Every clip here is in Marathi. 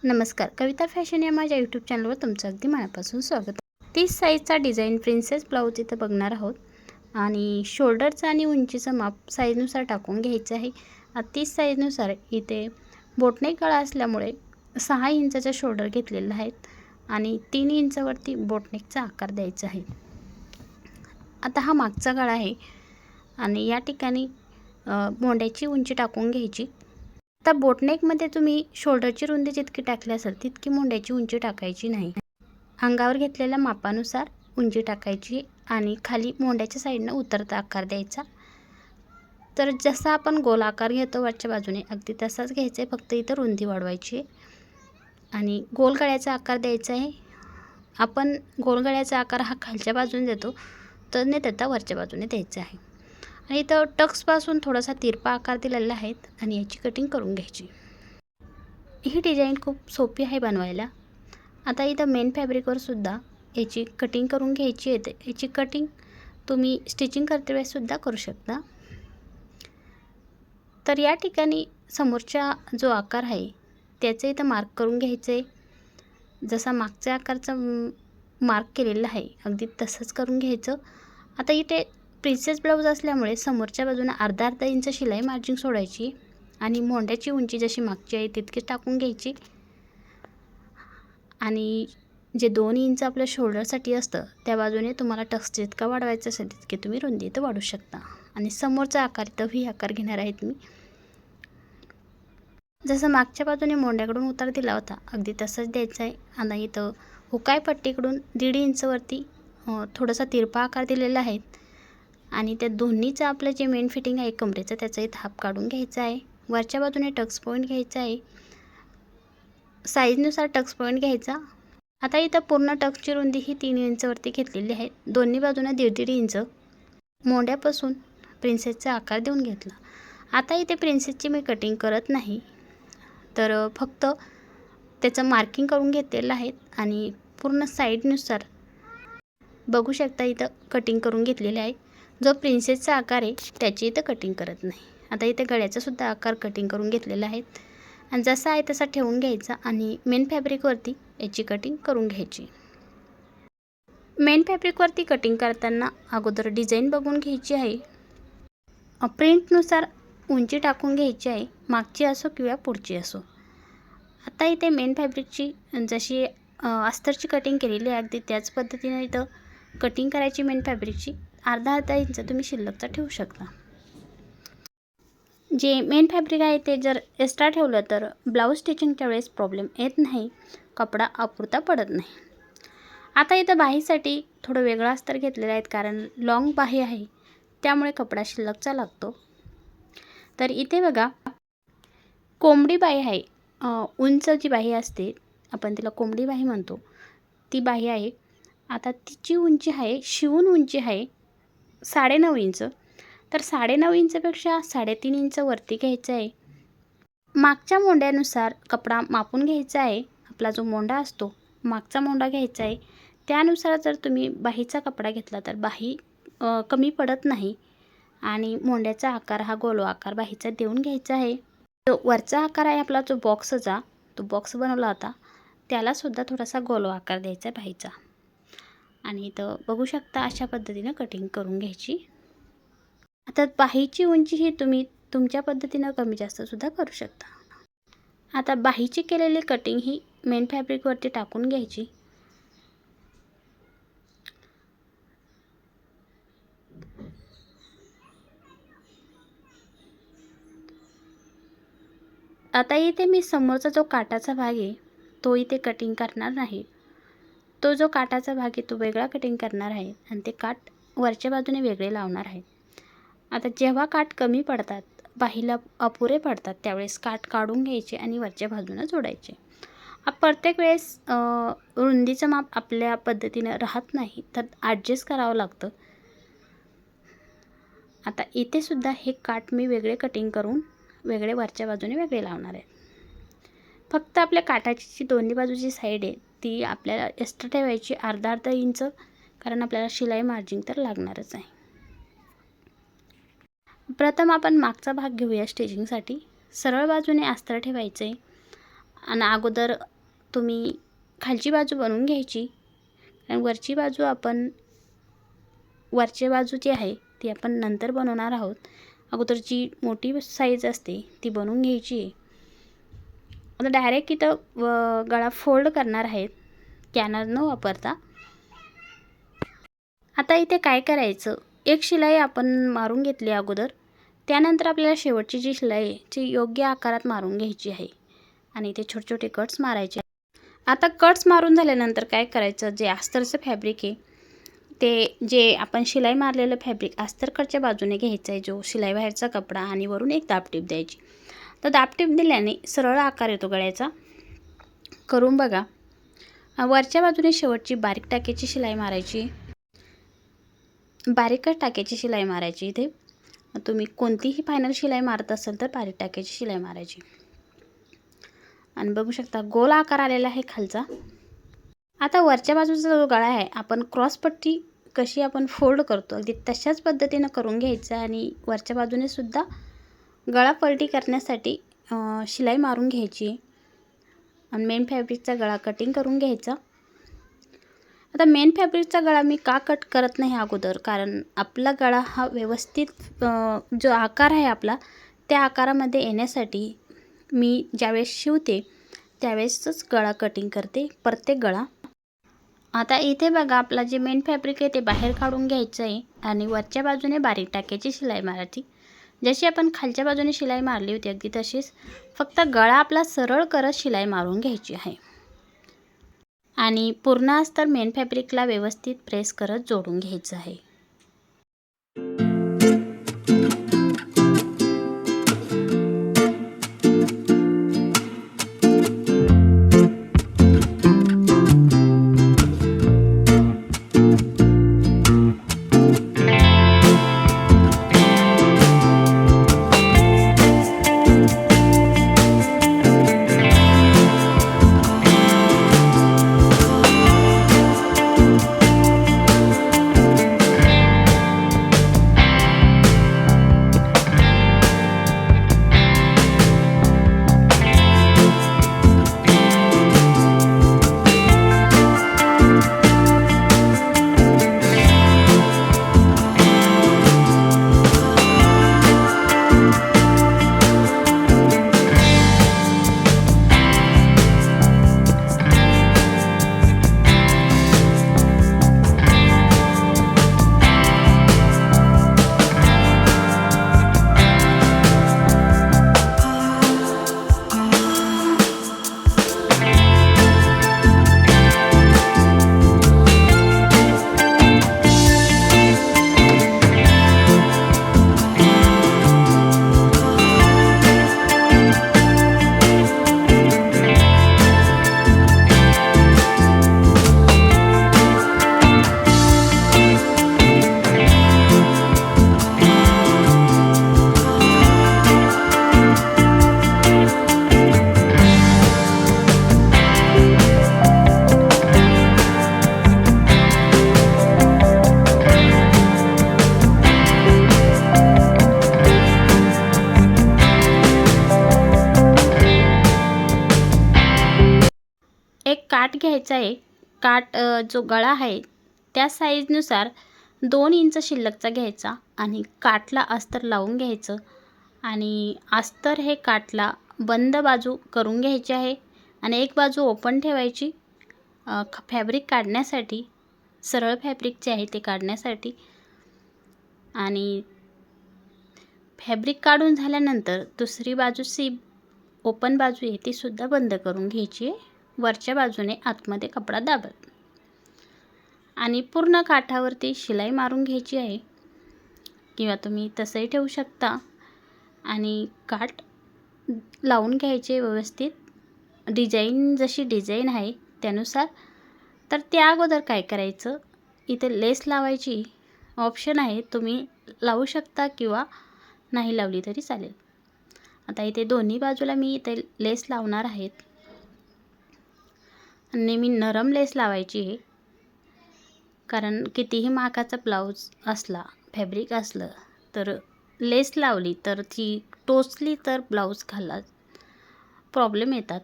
नमस्कार, कविता फॅशन या माझ्या यूट्यूब चॅनलवर तुमचं अगदी मनापासून स्वागत आहे. 30 साईजचा डिझाईन प्रिन्सेस ब्लाऊज इथं बघणार आहोत आणि शोल्डरचं आणि उंचीचं माप साईजनुसार टाकून घ्यायचं आहे. 30 साईजनुसार इथे बोटनेक गळा असल्यामुळे 6 इंचाचा शोल्डर घेतलेला आहे आणि 3 इंचावरती बोटनेकचा आकार द्यायचा आहे. आता हा मागचा गळा आहे आणि या ठिकाणी मोंड्याची उंची टाकून घ्यायची. आता बोटनेकमध्ये तुम्ही शोल्डरची रुंदी जितकी टाकली असेल तितकी मोंड्याची उंची टाकायची नाही. अंगावर घेतलेल्या मापानुसार उंची टाकायची आणि खाली मोंड्याच्या साईडनं उतरता आकार द्यायचा. तर जसा आपण गोल आकार घेतो वरच्या बाजूने अगदी तसाच घ्यायचा आहे, फक्त इथं रुंदी वाढवायची आहे आणि गोल गळ्याचा आकार द्यायचा आहे. आपण गोल गळ्याचा आकार हा खालच्या बाजूने देतो, तर न देता वरच्या बाजूने द्यायचा आहे. आणि इथं टक्सपासून थोडासा तिरपा आकार दिलेला आहे आणि याची कटिंग करून घ्यायची. ही डिझाईन खूप सोपी आहे बनवायला. आता इथं मेन फॅब्रिकवर सुद्धा याची कटिंग करून घ्यायची आहे. याची कटिंग तुम्ही स्टिचिंग करते वेळेस सुद्धा करू शकता. तर या ठिकाणी समोरचा जो आकार आहे त्याचे इथं मार्क करून घ्यायचे. जसा मागच्या आकारचा मार्क केलेला आहे अगदी तसंच करून घ्यायचं. आता इथे प्रिन्सेस ब्लाऊज असल्यामुळे समोरच्या बाजूने अर्धा इंच शिलाई मार्जिन सोडायची आणि मोंड्याची उंची जशी मागची आहे तितकीच टाकून घ्यायची. आणि जे 2 इंच आपल्या शोल्डरसाठी असतं त्या बाजूने तुम्हाला टक्स जितका वाढवायचा असेल तितके तुम्ही रुंदी इथं वाढवू शकता. आणि समोरचा आकार इथं व्ही आकार घेणार आहेत मी. जसं मागच्या बाजूने मोंड्याकडून उतार दिला होता अगदी तसंच द्यायचं आहे. आणि इथं हुकाय पट्टीकडून 1.5 इंचवरती थोडासा तिरपा आकार दिलेला आहे आणि त्या दोन्हीचं आपलं जे मेन फिटिंग आहे कमरेचं त्याचं इथं हाफ काढून घ्यायचं आहे. वरच्या बाजूने टक्स पॉईंट घ्यायचा आहे, साईजनुसार टक्स पॉईंट घ्यायचा. आता इथं पूर्ण टक्सची रुंदी ही 3 इंचवरती घेतलेली आहे. दोन्ही बाजूने 1.5 इंच मोंड्यापासून प्रिन्सेसचा आकार देऊन घेतला. आता इथे प्रिन्सेसची मी कटिंग करत नाही, तर फक्त त्याचं मार्किंग करून घेतलेलं आहे आणि पूर्ण साईडनुसार बघू शकता इथं कटिंग करून घेतलेले आहे. जो प्रिन्सेसचा आकार आहे त्याची इथं कटिंग करत नाही. आता इथे गळ्याचा सुद्धा आकार कटिंग करून घेतलेला आहे आणि जसा आहे तसा ठेवून घ्यायचा आणि मेन फॅब्रिकवरती याची कटिंग करून घ्यायची. मेन फॅब्रिकवरती कटिंग करताना अगोदर डिझाईन बघून घ्यायची आहे. प्रिंटनुसार उंची टाकून घ्यायची आहे, मागची असो किंवा पुढची असो. आता इथे मेन फॅब्रिकची जशी अस्तरची कटिंग केलेली आहे अगदी त्याच पद्धतीने इथं कटिंग करायची. मेन फॅब्रिकची अर्धा इंच तुम्ही शिल्लकचा ठेवू शकता. जे मेन फॅब्रिक आहे ते जर एक्स्ट्रा ठेवलं तर ब्लाऊज स्टिचिंगच्या वेळेस प्रॉब्लेम येत नाही, कपडा अपुरता पडत नाही. आता इथं बाहीसाठी थोडं वेगळं अस्तर घेतलेलं आहे कारण लॉंग बाही आहे त्यामुळे कपडा शिल्लकचा लागतो. तर इथे बघा कोंबडी बाही आहे, उंच जी बाही असते आपण तिला कोंबडी बाही म्हणतो ती बाही आहे. आता तिची उंची आहे, शिवून उंची आहे 9.5 इंच. तर 9.5 इंचपेक्षा 3.5 इंच वरती घ्यायचं आहे. मागच्या मोंड्यानुसार कपडा मापून घ्यायचा आहे. आपला जो मोंडा असतो मागचा मोंडा घ्यायचा आहे त्यानुसार जर तुम्ही बाहीचा कपडा घेतला तर बाही कमी पडत नाही आणि मोंड्याचा आकार हा गोल आकार बाहीचा देऊन घ्यायचा आहे. तो वरचा आकार आहे आपला जो बॉक्सचा, तो बॉक्स बनवला होता त्यालासुद्धा थोडासा गोल आकार द्यायचा आहे बाहीचा. आणि इथं बघू शकता अशा पद्धतीनं कटिंग करून घ्यायची. आता बाहीची उंची ही तुम्ही तुमच्या पद्धतीनं कमी जास्त सुद्धा करू शकता. आता बाहीची केलेली कटिंग ही मेन फॅब्रिकवरती टाकून घ्यायची. आता इथे मी समोरचा जो काटाचा भाग आहे तो इथे कटिंग करणार नाही. तो जो काटाचा भाग आहे तो वेगळा कटिंग करणार आहे आणि ते काट वरच्या बाजूने वेगळे लावणार आहे. आता जेव्हा काट कमी पडतात, बाहीला अपुरे पडतात त्यावेळेस काट काढून घ्यायचे आणि वरच्या बाजूने जोडायचे. प्रत्येक वेळेस रुंदीचं माप आपल्या पद्धतीनं राहत नाही तर ॲडजस्ट करावं लागतं. आता इथे सुद्धा हे काट मी वेगळे कटिंग करून वेगळे वरच्या बाजूने वेगळे लावणार आहे. फक्त आपल्या काटाची जी दोन्ही बाजूची साईड आहे ती आपल्याला एक्स्ट्रा ठेवायची अर्धा इंच, कारण आपल्याला शिलाई मार्जिन तर लागणारच आहे. प्रथम आपण मागचा भाग घेऊया स्टिचिंगसाठी. सरळ बाजूने अस्तर ठेवायचे आणि अगोदर तुम्ही खालची बाजू बनवून घ्यायची, आणि वरची बाजू वरची बाजू जी आहे ती आपण नंतर बनवणार आहोत. अगोदरची मोठी साईज असते ती बनवून घ्यायची आहे. आता डायरेक्ट इथं गळा फोल्ड करणार आहेत कॅनर न वापरता. आता इथे काय करायचं, एक शिलाई आपण मारून घेतली अगोदर, त्यानंतर आपल्याला शेवटची जी शिलाई आहे ती योग्य आकारात मारून घ्यायची आहे आणि इथे छोटे छोटे कट्स मारायचे. आता कट्स मारून झाल्यानंतर काय करायचं, जे अस्तरचं फॅब्रिक आहे ते जे आपण शिलाई मारलेलं फॅब्रिक अस्तरकडच्या बाजूने घ्यायचं आहे, जो शिलाई बाहेरचा कपडा, आणि वरून एक दाबटीप द्यायची. तर दाबटीप दिल्याने सरळ आकार येतो गळ्याचा. करून बघा. वरच्या बाजूने शेवटची बारीक टाक्याची शिलाई मारायची, बारीकच टाक्याची शिलाई मारायची. इथे तुम्ही कोणतीही फायनल शिलाई मारत असाल तर बारीक टाक्याची शिलाई मारायची. आणि बघू शकता गोल आकार आलेला आहे खालचा. आता वरच्या बाजूचा जो गळा आहे, आपण क्रॉसपट्टी कशी आपण फोल्ड करतो अगदी तशाच पद्धतीनं करून घ्यायचं, आणि वरच्या बाजूने सुद्धा गळा पलटी करण्यासाठी शिलाई मारून घ्यायची. आणि मेन फॅब्रिकचा गळा कटिंग करून घ्यायचा. आता मेन फॅब्रिकचा गळा मी का कट करत नाही अगोदर, कारण आपला गळा हा व्यवस्थित जो आकार आहे आपला त्या आकारामध्ये येण्यासाठी मी ज्यावेळेस शिवते त्यावेळेसच गळा कटिंग करते, प्रत्येक गळा. आता इथे बघा, आपला जे मेन फॅब्रिक आहे ते बाहेर काढून घ्यायचं आहे आणि वरच्या बाजूने बारीक टाक्याची शिलाई मारायची. जशी आपण खालच्या बाजूने शिलाई मारली होती अगदी तशीच, फक्त गळा आपला सरळ करत शिलाई मारून घ्यायची आहे. आणि पूर्ण अस्तर मेन फॅब्रिकला व्यवस्थित प्रेस करत जोडून घ्यायचं आहे. एक काठ घ्यायचा आहे. काठ जो गळा आहे त्या साईजनुसार 2 इंच शिल्लकचा घ्यायचा आणि काठला अस्तर लावून घ्यायचं. आणि अस्तर हे काठला बंद बाजू करून घ्यायची आहे आणि एक बाजू ओपन ठेवायची फॅब्रिक काढण्यासाठी, सरळ फॅब्रिक जे आहे ते काढण्यासाठी. आणि फॅब्रिक काढून झाल्यानंतर दुसरी बाजूची ओपन बाजू आहे ती सुद्धा बंद करून घ्यायची आहे, वरच्या बाजूने आतमध्ये कपडा दाबत. आणि पूर्ण काठावरती शिलाई मारून घ्यायची आहे, किंवा तुम्ही तसंही ठेवू शकता. आणि काठ लावून घ्यायचे व्यवस्थित, डिझाईन जशी डिझाईन आहे त्यानुसार. तर त्या अगोदर काय करायचं, इथे लेस लावायची ऑप्शन आहे, तुम्ही लावू शकता किंवा नाही लावली तरी चालेल. आता इथे दोन्ही बाजूला मी इथे लेस लावणार आहेत. आणि मी नरम लेस लावायची आहे, कारण कितीही माकाचा ब्लाऊज असला, फॅब्रिक असलं तर लेस लावली तर ती टोचली तर ब्लाऊज घालायला प्रॉब्लेम येतात.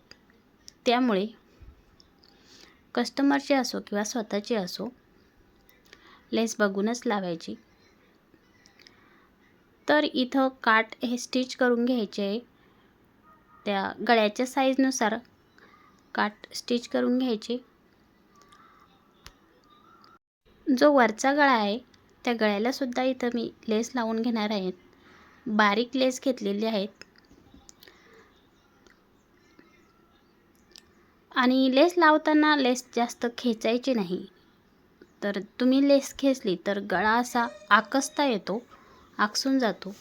त्यामुळे कस्टमरची असो किंवा स्वतःची असो लेस बघूनच लावायची। तर इथं काठ हे स्टिच करून घ्यायचे आहे। त्या गळ्याच्या साईजनुसार काठ स्टिच करून घ्यायचे। जो वरचा गळा आहे त्या गळ्याला सुद्धा इथं मी लेस लावून घेणार आहे। बारीक लेस घेतलेली आहेत आणि लेस लावताना लेस जास्त खेचायची नाही। तर तुम्ही लेस खेचली तर गळा असा आकसता येतो, आकसून जातो।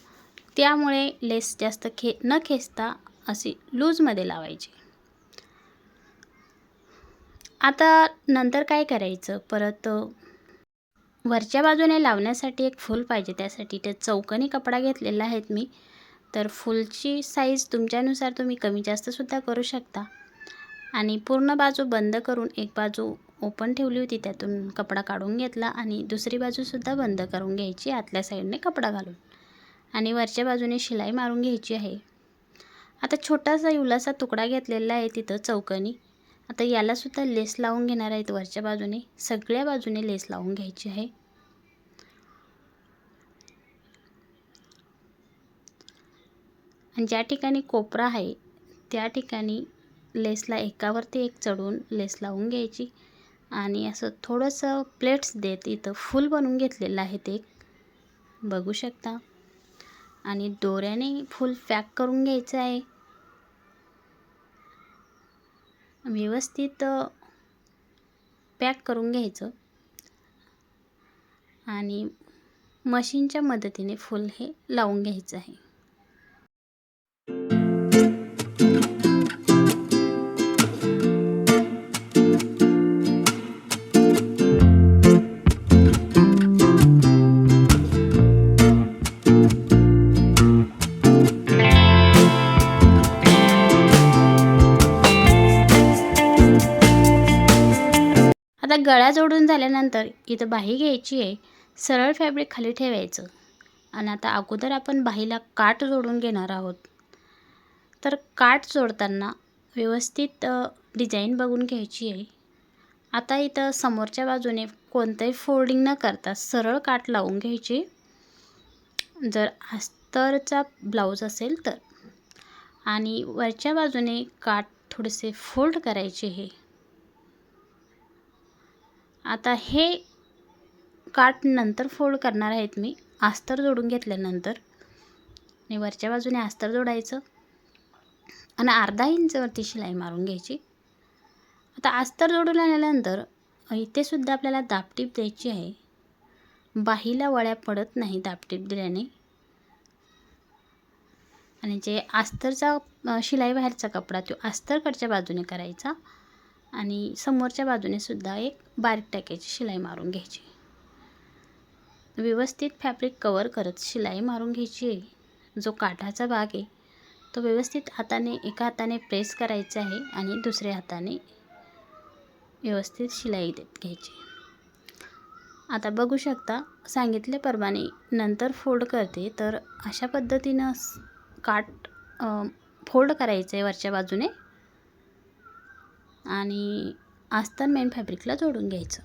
त्यामुळे लेस जास्त न खेचता अशी लूजमध्ये लावायची। आता नंतर काय करायचं, परत वरच्या बाजूने लावण्यासाठी एक फूल पाहिजे। त्यासाठी ते चौकोनी कपडा घेतलेला आहे मी। तर फूलची साईज तुमच्यानुसार तुम्ही कमी जास्त सुद्धा करू शकता। आणि पूर्ण बाजू बंद करून एक बाजू ओपन ठेवली होती, त्यातून कपडा काढून घेतला आणि दुसरी बाजू सुद्धा बंद करून घ्यायची आतल्या साईडने कपडा घालून, आणि वरच्या बाजूने शिलाई मारून घ्यायची आहे। आता छोटासा युलाचा तुकडा घेतलेला आहे तिथं चौकोनी। आता याला सुद्धा लेस लावून घेणार आहेत वरच्या बाजूने, सगळ्या बाजूने लेस लावून घ्यायची आहे। आणि ज्या ठिकाणी कोपरा आहे त्या ठिकाणी लेसला एकावरती एक चढवून लेस लावून घ्यायची आणि असं थोडंसं प्लेट्स देत इथं फूल बनवून घेतलेलं आहे ते बघू शकता। आणि दोऱ्याने फूल पॅक करून घ्यायचं आहे। व्यवस्थित पॅक करून घ्यायचं आणि मशीनच्या मदतीने फूल हे लावून घ्यायचं आहे। आता गळा जोडून झाल्यानंतर इथं बाही घ्यायची आहे। सरळ फॅब्रिक खाली ठेवायचं आणि आता अगोदर आपण बाहीला काठ जोडून घेणार आहोत। तर काठ जोडताना व्यवस्थित डिझाईन बघून घ्यायची आहे। आता इथं समोरच्या बाजूने कोणतंही फोल्डिंग न करता सरळ काठ लावून घ्यायची, जर अस्तरचा ब्लाऊज असेल तर। आणि वरच्या बाजूने काठ थोडेसे फोल्ड करायचे आहे। आता हे काठ नंतर फोल्ड करणार आहेत मी अस्तर जोडून घेतल्यानंतर। आणि वरच्या बाजूने अस्तर जोडायचं आणि अर्धा इंचवरती शिलाई मारून घ्यायची। आता अस्तर जोडून आल्यानंतर इथे सुद्धा आपल्याला दाबटीप द्यायची आहे। बाहीला वळ्या पडत नाही दाबटीप दिल्याने। आणि जे अस्तरचा शिलाई बाहेरचा कपडा तो अस्तरकडच्या बाजूने करायचा आणि समोरच्या बाजूने सुद्धा एक बारीक टाक्याची शिलाई मारून घ्यायची। व्यवस्थित फॅब्रिक कवर करत शिलाई मारून घ्यायची आहे। जो काठाचा भाग आहे तो व्यवस्थित एका हाताने प्रेस करायचा आहे आणि दुसऱ्या हाताने व्यवस्थित शिलाई देत घ्यायची। आता बघू शकता सांगितल्याप्रमाणे नंतर फोल्ड करते तर अशा पद्धतीनं काठ फोल्ड करायचं आहे वरच्या बाजूने आणि अस्तर मेन फॅब्रिकला जोडून घ्यायचं।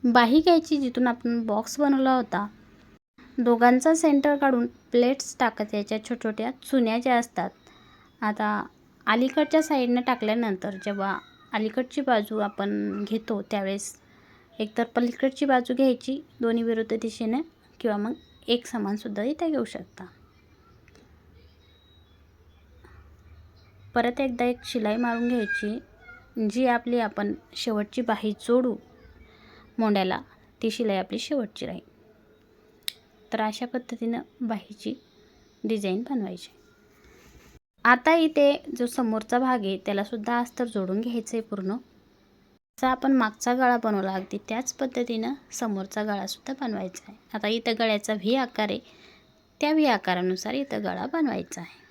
बाही घ्यायची जिथून आपण बॉक्स बनवला होता, दोघांचा सेंटर काढून प्लेट्स टाकत याच्या छोट्या चुन्या ज्या असतात। आता अलीकडच्या साईडने टाकल्यानंतर जेव्हा अलीकडची बाजू आपण घेतो त्यावेळेस एकतर पलीकडची बाजू घ्यायची दोन्ही विरुद्ध दिशेने किंवा मग एक समान सुद्धा इथे घेऊ शकता। परत एकदा एक शिलाई मारून घ्यायची, जी आपली आपण शेवटची बाही जोडू मोंड्याला ती शिलाई आपली शेवटची राहील। तर अशा पद्धतीनं बाहीची डिझाईन बनवायची। आता इथे जो समोरचा भाग आहे त्यालासुद्धा अस्तर जोडून घ्यायचं आहे पूर्ण. जसा आपण मागचा गळा बनवला अगदी त्याच पद्धतीनं समोरचा गळासुद्धा बनवायचा आहे. आता इथं गळ्याचा व्ही आकार आहे, त्या व्ही आकारानुसार इथं गळा बनवायचा आहे.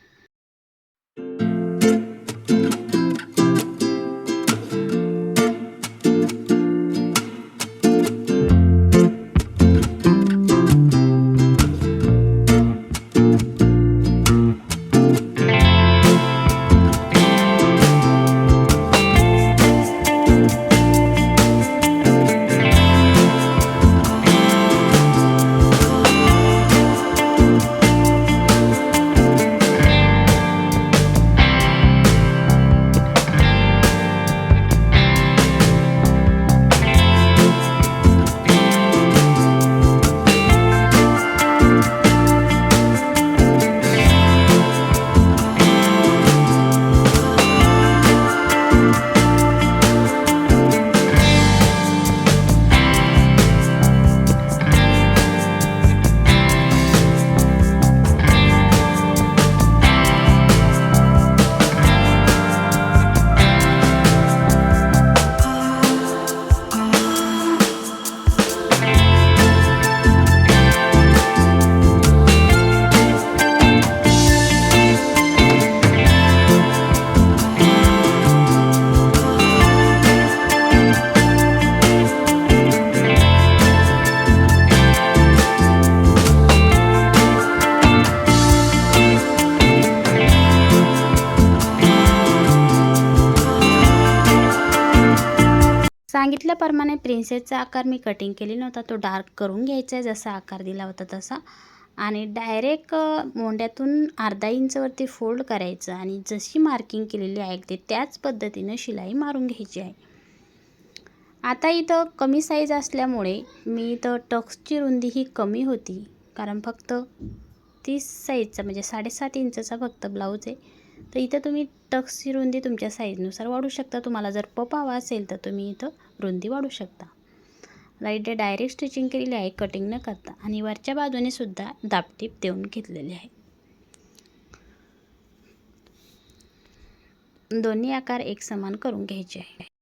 सांगितल्याप्रमाणे प्रिन्सेसचा आकार मी कटिंग केलेला नव्हता, तो डार्क करून घ्यायचा आहे जसा आकार दिला होता तसा. आणि डायरेक्ट मोंड्यातून अर्धा इंचवरती फोल्ड करायचं आणि जशी मार्किंग केलेली आहे ते त्याच पद्धतीनं शिलाई मारून घ्यायची आहे. आता इथं कमी साईज असल्यामुळे मी इथं टक्सची रुंदी ही कमी होती, कारण फक्त 30 साईजचा म्हणजे 7.5 इंचचा फक्त ब्लाऊज आहे. तर इथं तुम्ही टक्सची रुंदी तुमच्या साईजनुसार वाढू शकता. तुम्हाला जर पप हवा असेल तर तुम्ही इथं रुंदी वाढू शकता. इथे डायरेक्ट स्टिचिंग केलेली आहे कटिंग न करता आणि वरच्या बाजूने सुद्धा दाबटीप देऊन घेतलेली आहे. दोन्ही आकार एक समान करून घ्यायचे आहे.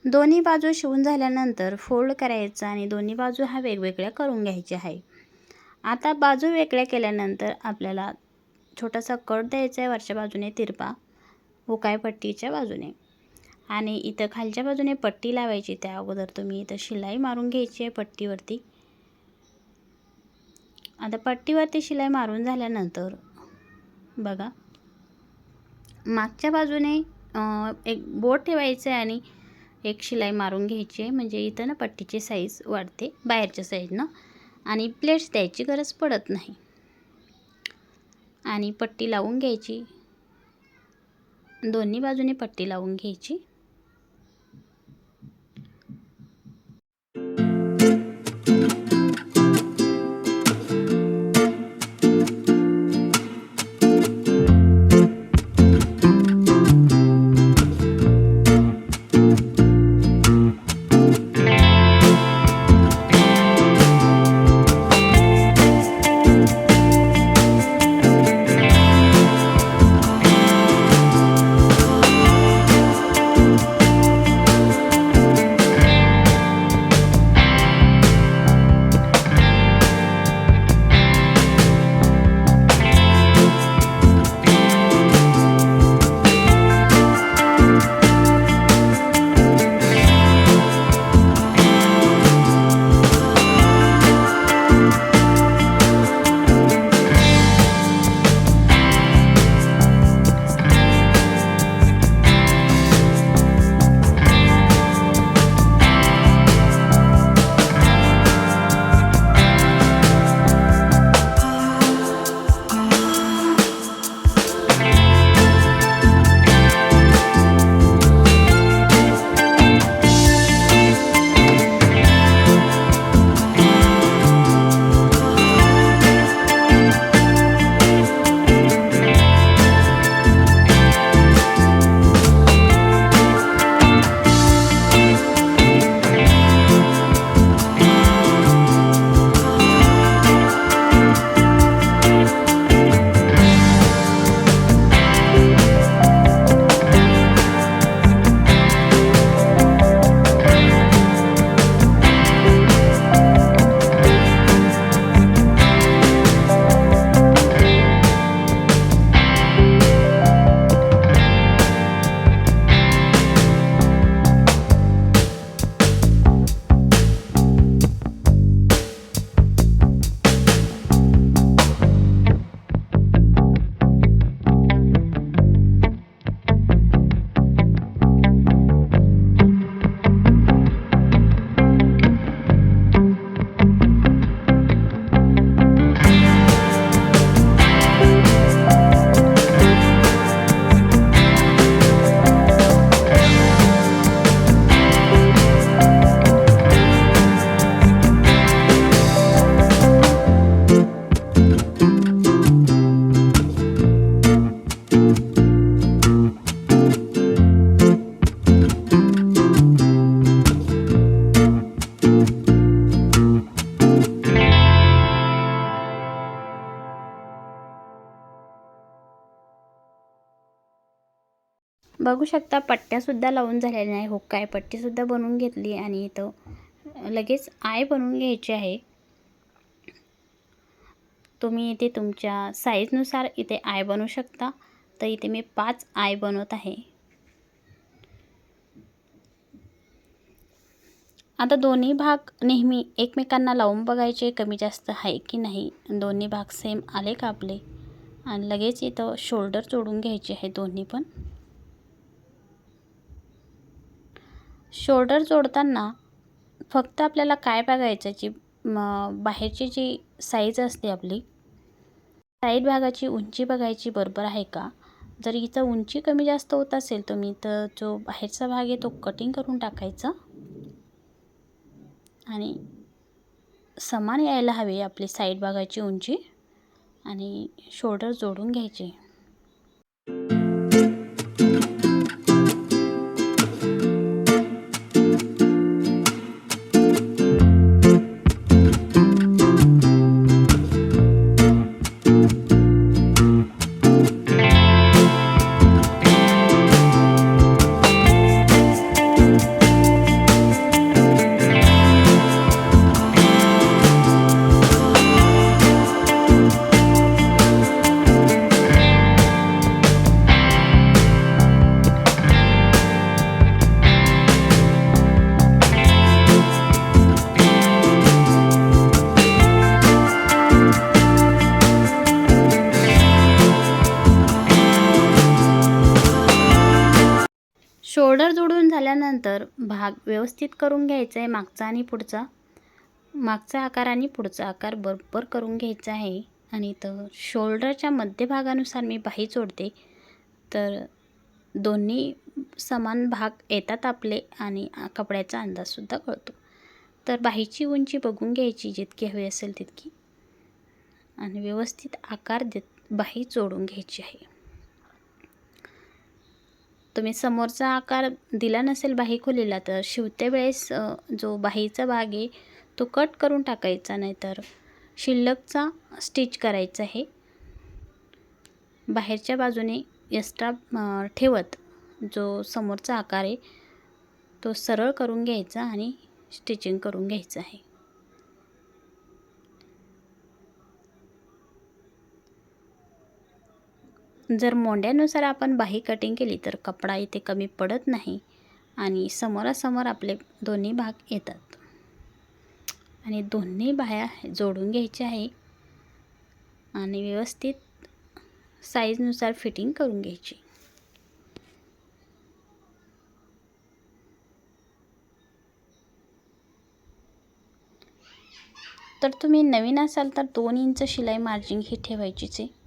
दोन्ही बाजू शिवून झाल्यानंतर फोल्ड करायचं आणि दोन्ही बाजू हा वेगवेगळ्या करून घ्यायच्या आहे. आता बाजू वेगळ्या केल्यानंतर आपल्याला छोटासा कट द्यायचा आहे वरच्या बाजूने तिरपा उकायपट्टीच्या बाजूने आणि इथं खालच्या बाजूने पट्टी लावायची. त्या अगोदर तुम्ही इथं शिलाई मारून घ्यायची आहे पट्टीवरती. आता पट्टीवरती शिलाई मारून झाल्यानंतर बघा मागच्या बाजूने एक बोट ठेवायचं आहे आणि एक शिलाई मारून घ्यायची आहे, म्हणजे इथं ना पट्टीची साईज वाढते बाहेरच्या साईडनं आणि प्लेट्स द्यायची गरज पडत नाही. आणि पट्टी लावून घ्यायची, दोन्ही बाजूने पट्टी लावून घ्यायची. बघू शकता पट्ट्यासुद्धा लावून झालेल्या नाही. हुक आहे पट्टीसुद्धा बनवून घेतली आणि इथं लगेच आय बनवून घ्यायची आहे. तुम्ही इथे तुमच्या साईजनुसार इथे आय बनवू शकता. तर इथे मी 5 आय बनवत आहे. आता दोन्ही भाग नेहमी एकमेकांना लावून बघायचे कमी जास्त आहे की नाही, दोन्ही भाग सेम आले का आपले. आणि लगेच इथं शोल्डर जोडून घ्यायचे आहे दोन्ही पण. शोल्डर जोडताना फक्त आपल्याला काय बघायचं, जी बाहेरची जी साईज असते आपली साईड भागाची उंची बघायची बरोबर आहे का. जर इथं उंची कमी जास्त होत असेल तुम्ही तर जो बाहेरचा भाग आहे तो कटिंग करून टाकायचा आणि समान यायला हवी आपली साईड भागाची उंची आणि शोल्डर जोडून घ्यायचे. शोल्डर जोडून झाल्यानंतर भाग व्यवस्थित करून घ्यायचा आहे. मागचा आणि पुढचा, मागचा आकार आणि पुढचा आकार बरोबर करून घ्यायचा आहे. आणि इथं शोल्डरच्या मध्यभागानुसार मी बाही जोडते तर दोन्ही समान भाग येतात आपले आणि कपड्याचा अंदाजसुद्धा कळतो. तर बाहीची उंची बघून घ्यायची जितकी हवी असेल तितकी आणि व्यवस्थित आकार देत बाही जोडून घ्यायची आहे. तुम्ही समोरचा आकार दिला नसेल बाही खोलीला तर शिवते वेळेस जो बाहीचा भाग आहे तो कट करून टाकायचा, नाहीतर शिल्लकचा स्टिच करायचा आहे. बाहेरच्या बाजूने एक्स्ट्रा ठेवत जो समोरचा आकार आहे तो सरळ करून घ्यायचा आणि स्टिचिंग करून घ्यायचं आहे. जर मोंड्यानुसार आपण बाही कटिंग केली तर कपडा इथे कमी पडत नाही आणि समोरासमोर आपले दोन्ही भाग येतात. आणि दोन्ही बाह्या जोडून घ्यायच्या आहे आणि व्यवस्थित साईजनुसार फिटिंग करून घ्यायची. तर तुम्ही नवीन असाल तर 2 इंच शिलाई मार्जिन ही ठेवायचीच आहे.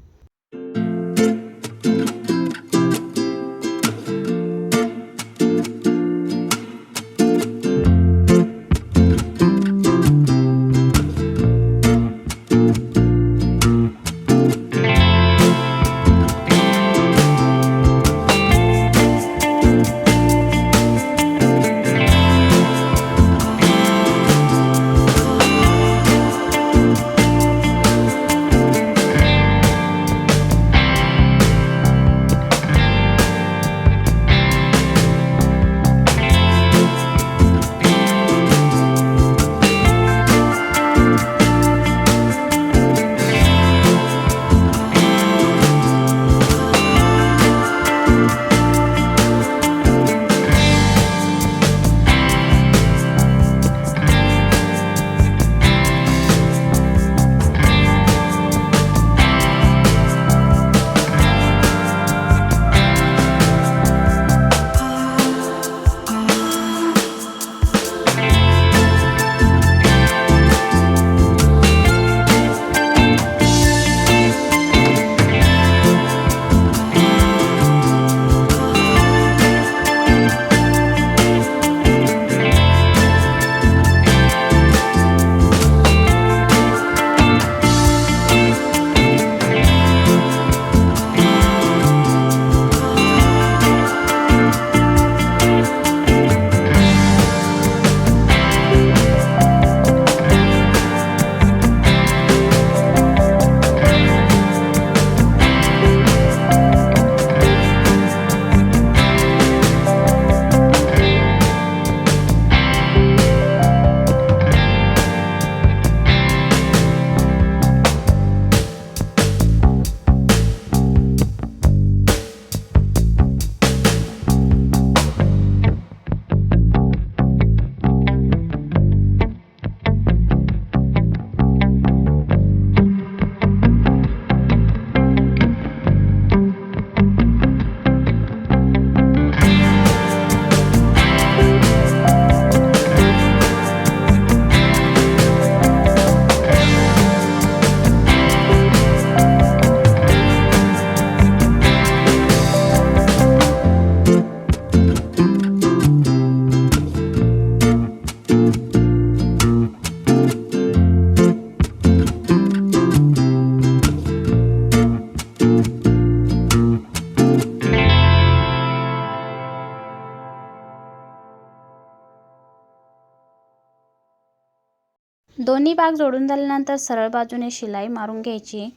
दोन्ही भाग जोडून झाल्यानंतर सरळ बाजूने शिलाई मारून घ्यायची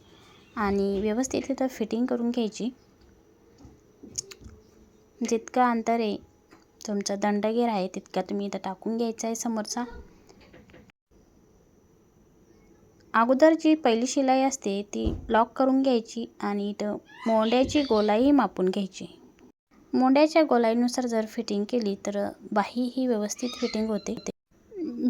आणि व्यवस्थित इथं फिटिंग करून घ्यायची। जितकं अंतर आहे तुमचा दंडगेर आहे तितका तुम्ही इथं टाकून घ्यायचा आहे समोरचा। अगोदर जी पहिली शिलाई असते ती लॉक करून घ्यायची आणि इथं मोंड्याची गोलाई मापून घ्यायची। मोंड्याच्या गोलाईनुसार जर फिटिंग केली तर बाही ही व्यवस्थित फिटिंग होते।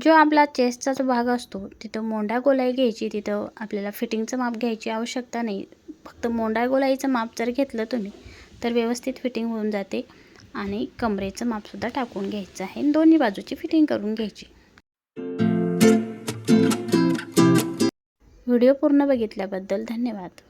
जो आपला चेस्टचा जो भाग असतो तिथं मोंडा गोलाई घ्यायची, तिथं आपल्याला फिटिंगचं माप घ्यायची आवश्यकता नाही। फक्त मोंडा गोलाईचं माप जर घेतलं तुम्ही तर व्यवस्थित फिटिंग होऊन जाते आणि कमरेचं मापसुद्धा टाकून घ्यायचं आहे। दोन्ही बाजूची फिटिंग करून घ्यायची। व्हिडिओ पूर्ण बघितल्याबद्दल धन्यवाद।